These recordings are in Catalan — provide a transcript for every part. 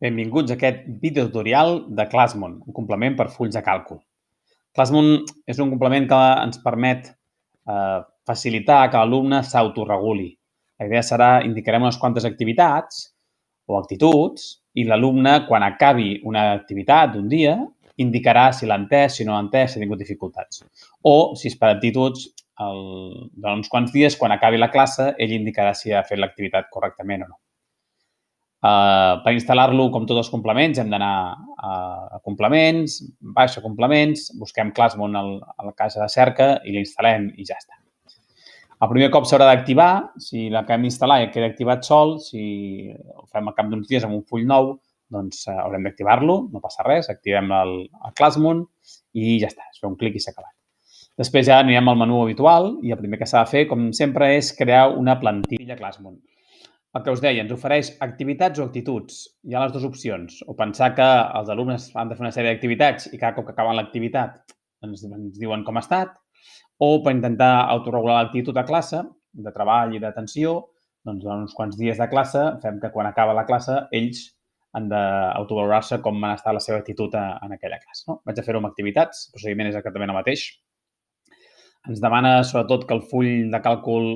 Benvinguts a aquest videotutorial de Classmon, un complement per fulls de càlcul. Classmon és un complement que ens permet facilitar que l'alumne s'autoreguli. La idea serà, indicarem unes quantes activitats o actituds i l'alumne, quan acabi una activitat d'un dia, indicarà si l'ha entès, si no l'ha entès, si ha tingut dificultats. O, si és per actituds, durant uns quants dies, quan acabi la classe, ell indicarà si ha fet l'activitat correctament o no. Per instal·lar-lo, com tots els complements, hem d'anar a complements, baixa complements, busquem Classmon a la caixa de cerca i l'instal·lem i ja està. El primer cop s'haurà d'activar, si l'acabem d'instal·lar i queda activat sol, si ho fem al cap d'uns dies amb un full nou, doncs haurem d'activar-lo, no passa res, activem el Classmon i ja està, es fa un clic i s'ha acabat. Després ja anirem al menú habitual i el primer que s'ha de fer, com sempre, és crear una plantilla Classmon. El que us deia, ens ofereix activitats o actituds. Hi ha les dues opcions. O pensar que els alumnes han de fer una sèrie d'activitats i cada cop que acaben l'activitat ens diuen com ha estat, o per intentar autoregular l'actitud a classe, de treball i d'atenció, doncs durant uns quants dies de classe fem que quan acaba la classe ells han d'autovalorar-se com ha estat la seva actitud en aquella classe. No? Vaig a fer-ho amb activitats, el procediment és exactament el mateix. Ens demana sobretot que el full de càlcul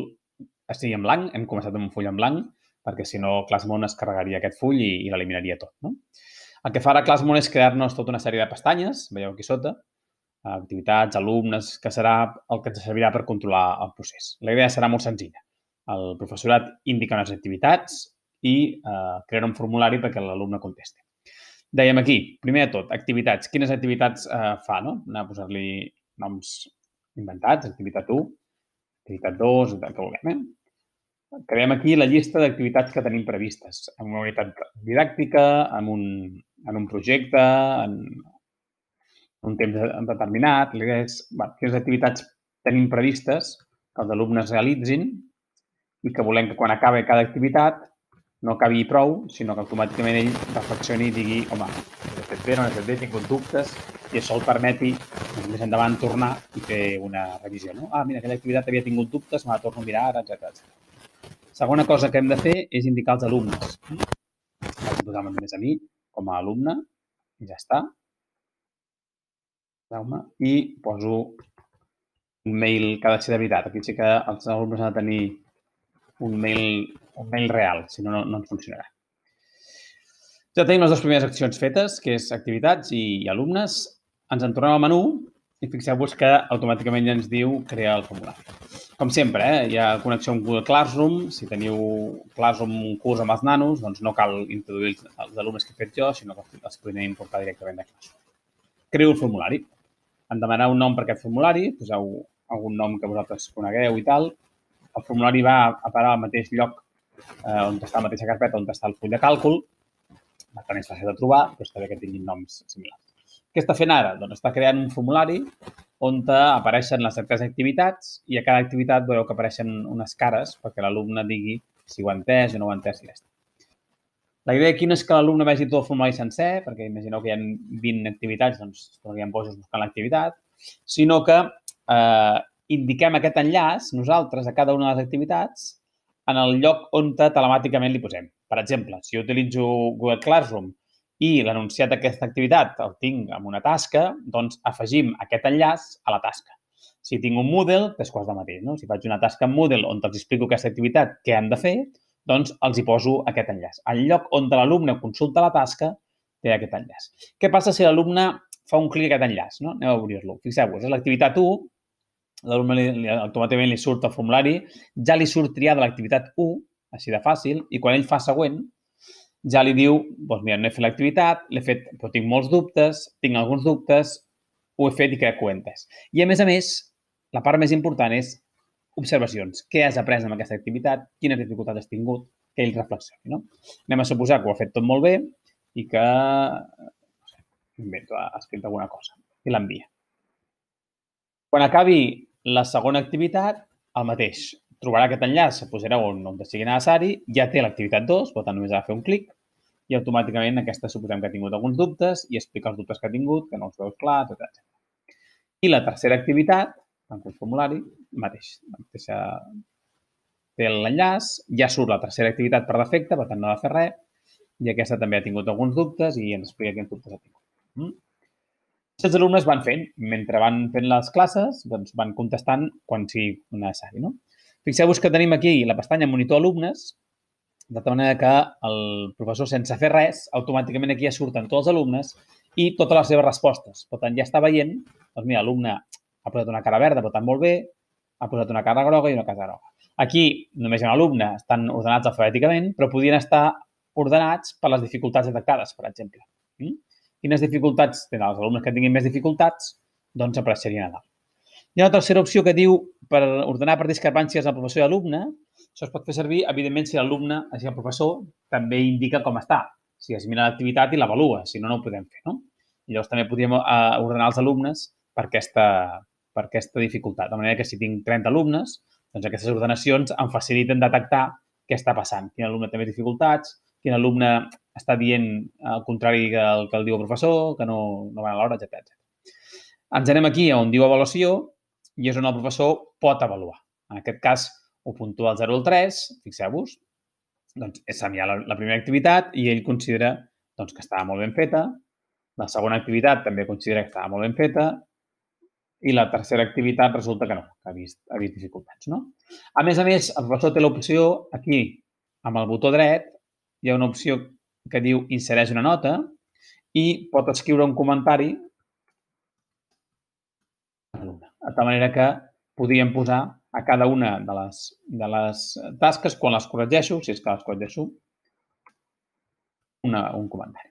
estigui en blanc, hem començat amb un full en blanc, perquè si no Classmon es carregaria aquest full i l'eliminaria tot. No? El que farà Classmon és crear-nos tota una sèrie de pestanyes, veieu aquí sota, activitats, alumnes, que serà el que ens servirà per controlar el procés. La idea serà molt senzilla. El professorat indica unes activitats i crearà un formulari perquè l'alumne contesti. Dèiem aquí, primer de tot, activitats. Quines activitats fa? No? Anem a posar-li noms inventats, activitat 1, activitat 2, el que vulguem. Creem aquí la llista d'activitats que tenim previstes, en una unitat didàctica, en un projecte, en un temps determinat. L'idea és quines activitats tenim previstes que els alumnes realitzin i que volem que quan acabi cada activitat no acabi prou, sinó que automàticament ell reflexioni i digui home, he fet bé, no he fet bé, he tingut dubtes, i això el permeti més endavant tornar i fer una revisió. No? Mira, aquella activitat havia tingut dubtes, me la torno a mirar ara, etc. Segona cosa que hem de fer és indicar els alumnes. Vaig posar-me només a mi com a alumne i ja està. I poso un mail que ha de ser de veritat. Aquí sí que els alumnes han de tenir un mail real, si no, no ens funcionarà. Ja tenim les dues primeres accions fetes, que és activitats i alumnes. Ens en tornem al menú i fixeu-vos que automàticament ja ens diu crear el formulari. Com sempre, hi ha connexió amb Google Classroom. Si teniu Classroom un curs amb els nanos, doncs no cal introduir els alumnes que he fet jo, sinó que els podem importar directament de Classroom. Creo el formulari. En demanar un nom per aquest formulari, poseu algun nom que vosaltres conegueu i tal. El formulari va a parar al mateix lloc on està la mateixa carpeta on està el full de càlcul. Per tant, és fàcil de trobar, però està bé que tinguin noms similars. Què està fent ara? Doncs està creant un formulari on apareixen les certes activitats i a cada activitat veureu que apareixen unes cares perquè l'alumne digui si ho ha entès o no ho ha entès i ja està. La idea aquí no és que l'alumne vegi tot el formulari sencer, perquè imagineu que hi ha 20 activitats, doncs es tornaríem bojos buscant l'activitat, sinó que indiquem aquest enllaç nosaltres a cada una de les activitats en el lloc on telemàticament li posem. Per exemple, si jo utilitzo Google Classroom i l'anunciat d'aquesta activitat el tinc amb una tasca, doncs afegim aquest enllaç a la tasca. Si tinc un Moodle, és quasi el mateix. No? Si faig una tasca en Moodle on els explico aquesta activitat, què han de fer, doncs els hi poso aquest enllaç. El lloc on l'alumne consulta la tasca té aquest enllaç. Què passa si l'alumne fa un clic a aquest enllaç? No? Anem a obrir-lo. Fixeu-vos, és l'activitat 1, l'alumne automàticament li surt el formulari, ja li surt triada l'activitat 1, així de fàcil, i quan ell fa següent, ja li diu, doncs mira, no he fet l'activitat, l'he fet, però tinc molts dubtes, tinc alguns dubtes, ho he fet i crec que ho he entès. I a més, la part més important és observacions. Què has après amb aquesta activitat? Quines dificultats has tingut? Que ell reflexioni. No? Anem a suposar que ho ha fet tot molt bé i que ha escrit alguna cosa i l'envia. Quan acabi la segona activitat, el mateix. Trobarà aquest enllaç, se posarà on sigui necessari, ja té l'activitat 2, per tant només ha de fer un clic i automàticament aquesta suposem que ha tingut alguns dubtes i explica els dubtes que ha tingut, que no els veus clar, etc. I la tercera activitat, en el formulari, mateix. Té l'enllaç, ja surt la tercera activitat per defecte, per tant no ha de fer res, i aquesta també ha tingut alguns dubtes i ens explica quins dubtes ha tingut. Els alumnes van fent, mentre van fent les classes, doncs van contestant quan sigui necessari. Fixeu-vos que tenim aquí la pestanya monitor alumnes, de tal manera que el professor, sense fer res, automàticament aquí ja surten tots els alumnes i totes les seves respostes. Per tant, ja està veient, doncs mira, l'alumne ha posat una cara verda, votant molt bé, ha posat una cara groga i una cara groga. Aquí només hi ha un alumne, estan ordenats alfabèticament, però podien estar ordenats per les dificultats detectades, per exemple. Quines dificultats tenen els alumnes que tinguin més dificultats? Doncs apareixerien a dalt. Hi ha una tercera opció que diu per ordenar per discrepàncies al professor i alumne. Això es pot fer servir, evidentment, si l'alumne, si el professor, també indica com està. Si es mira l'activitat i l'avalua, si no, no ho podem fer. I llavors també podríem ordenar els alumnes per aquesta dificultat. De manera que si tinc 30 alumnes, doncs aquestes ordenacions em faciliten detectar què està passant. Quin alumne té més dificultats, quin alumne està dient el contrari del que el diu el professor, que no van a l'hora, etc. Ens anem aquí on diu avaluació i és on el professor pot avaluar. En aquest cas, ho puntua del 0 al 3, fixeu-vos, doncs s'ha mirat la primera activitat i ell considera doncs, que estava molt ben feta, la segona activitat també considera que estava molt ben feta i la tercera activitat resulta que no, que ha vist dificultats. A més, el professor té l'opció, aquí, amb el botó dret, hi ha una opció que diu insereix una nota i pot escriure un comentari a l'alumne. De tal manera que podríem posar a cada una de les tasques, quan les corregeixo, si és que les corregeixo, un comentari.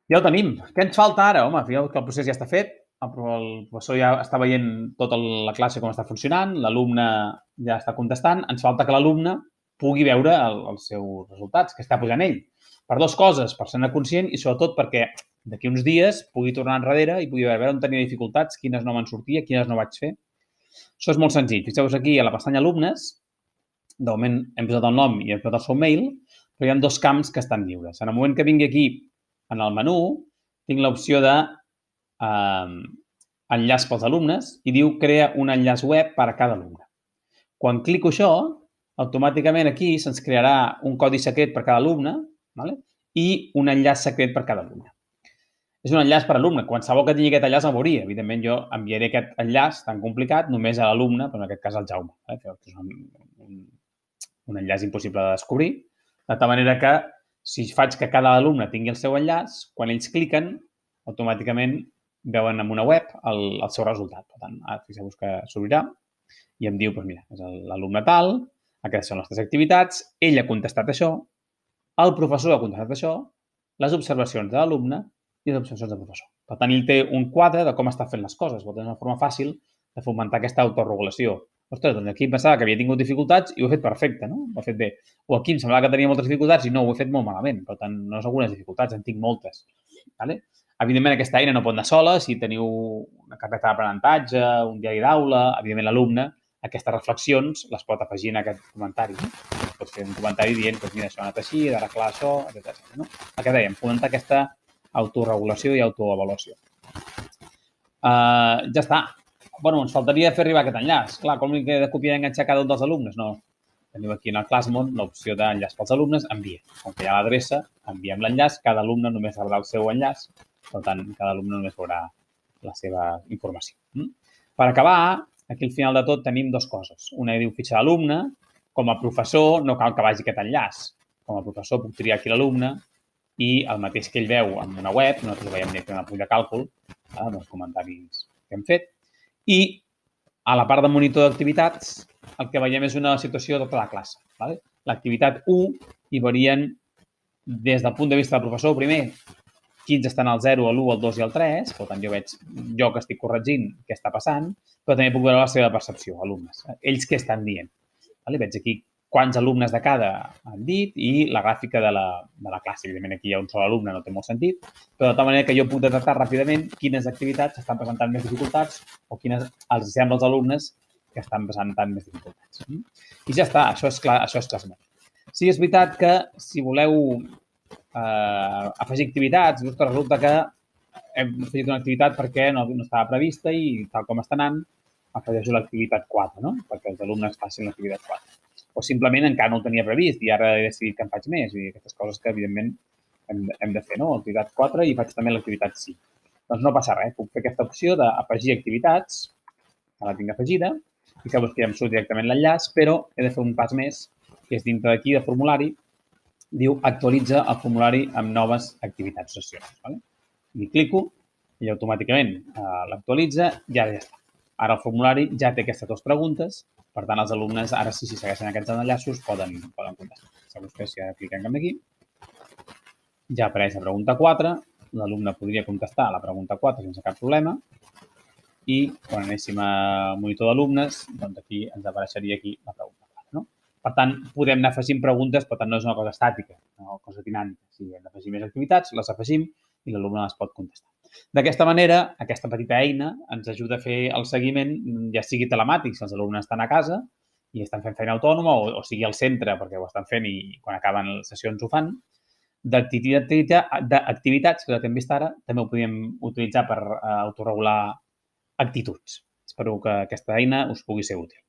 Ja ho tenim. Què ens falta ara? Home, fíjeu que el procés ja està fet, el professor ja està veient tota la classe com està funcionant, l'alumne ja està contestant, ens falta que l'alumne pugui veure els seus resultats, que està posant ell. Per dues coses, per ser-ne conscient i sobretot perquè d'aquí uns dies pugui tornar enrere i pugui veure on tenia dificultats, quines no me'n sortia, quines no vaig fer. Això és molt senzill. Fixeu-vos aquí a la pestanya alumnes, de moment hem posat el nom i hem posat el seu mail, però hi ha dos camps que estan lliures. En el moment que vingui aquí, en el menú, tinc l'opció de enllaç pels alumnes i diu crea un enllaç web per a cada alumne. Quan clico això, automàticament aquí se'ns crearà un codi secret per cada alumne i un enllaç secret per cada alumne. És un enllaç per alumne. Qualsevol que tingui aquest enllaç el veuria. Evidentment, jo enviaré aquest enllaç tan complicat només a l'alumne, però en aquest cas al Jaume, que és un enllaç impossible de descobrir, de tal manera que si faig que cada alumne tingui el seu enllaç, quan ells cliquen, automàticament veuen en una web el seu resultat. Per tant, ara fixeu-vos que s'obrirà i em diu, doncs mira, és l'alumne tal, aquestes són les tres activitats, ell ha contestat això, el professor ha contestat això, les observacions de l'alumne i les observacions del professor. Per tant, ell té un quadre de com està fent les coses. És una forma fàcil de fomentar aquesta autorregulació. Ostres, doncs aquí em pensava que havia tingut dificultats i ho he fet perfecte, no? Ho he fet bé. O aquí em semblava que tenia moltes dificultats i no, ho he fet molt malament. Per tant, no és algunes dificultats, en tinc moltes. Vale? Evidentment, aquesta eina no pot anar sola. Si teniu una carpeta d'aprenentatge, un diari d'aula, evidentment l'alumne, aquestes reflexions les pot afegir en aquest comentari. Pots fer un comentari dient, doncs mira, això ha anat així, he d'arreglar això, etc. El que dèiem, fomentar aquesta autorregulació i autoavaluació. Ja està. Bueno, ens faltaria fer arribar aquest enllaç. Clar, com he de copiar i enganxar cada un dels alumnes? No. Teniu aquí en el Classmon l'opció d'enllaç pels alumnes, envia. Com que hi ha l'adreça, enviem l'enllaç, cada alumne només rebrà el seu enllaç, per tant, cada alumne només veurà la seva informació. Per acabar, aquí al final de tot tenim dues coses. Una diu fitxa d'alumne. Com a professor no cal que vagi aquest enllaç. Com a professor puc triar aquí l'alumne i el mateix que ell veu en una web, nosaltres ho veiem directament al full de càlcul, amb els comentaris que hem fet. I a la part de monitor d'activitats el que veiem és una situació de tota la classe. L'activitat 1 hi varien des del punt de vista del professor, primer, quins estan al 0, l'1, el 2 i el 3, per tant, jo que estic corregint què està passant, però també puc veure la seva percepció, alumnes. Ells què estan dient? Veig aquí quants alumnes de cada han dit i la gràfica de la classe. Evidentment, aquí hi ha un sol alumne, no té molt sentit, però de tal manera que jo puc detectar ràpidament quines activitats estan presentant més dificultats o quines els sembla als alumnes que estan presentant més dificultats. I ja està, això és Classmon. Sí, és veritat que si voleu afegir activitats, resulta que hem afegit una activitat perquè no estava prevista i tal com està anant, afegeixo l'activitat 4, no? Perquè els alumnes facin l'activitat 4. o simplement encara no ho tenia previst i ara he decidit que en faig més. I aquestes coses que, evidentment, hem de fer, no? L'activitat 4 i faig també l'activitat 5. Doncs no passa res, puc fer aquesta opció d'afegir activitats, que la tinc afegida, i que ja em surt directament l'enllaç, però he de fer un pas més, que és dintre d'aquí de formulari, diu actualitza el formulari amb noves activitats o sessions. Vale? I clico i automàticament l'actualitza i ara ja està. Ara el formulari ja té aquestes dues preguntes, per tant, els alumnes ara sí, si segueixen aquests enllaços, poden contestar. Segons que si ara cliquem aquí, ja apareix la pregunta 4, l'alumne podria contestar la pregunta 4 sense cap problema i quan anéssim a monitor d'alumnes, doncs aquí ens apareixeria aquí la pregunta 4. No? Per tant, podem anar afegint preguntes, però tant no és una cosa estàtica, una cosa dinàmica. Si hem d'afegir més activitats, les afegim i l'alumne les pot contestar. D'aquesta manera, aquesta petita eina ens ajuda a fer el seguiment, ja sigui telemàtic, si els alumnes estan a casa i estan fent feina autònoma, o sigui al centre, perquè ho estan fent i quan acaben les sessions ho fan, d'activitats, que hem vist ara, també ho podíem utilitzar per autorregular actituds. Espero que aquesta eina us pugui ser útil.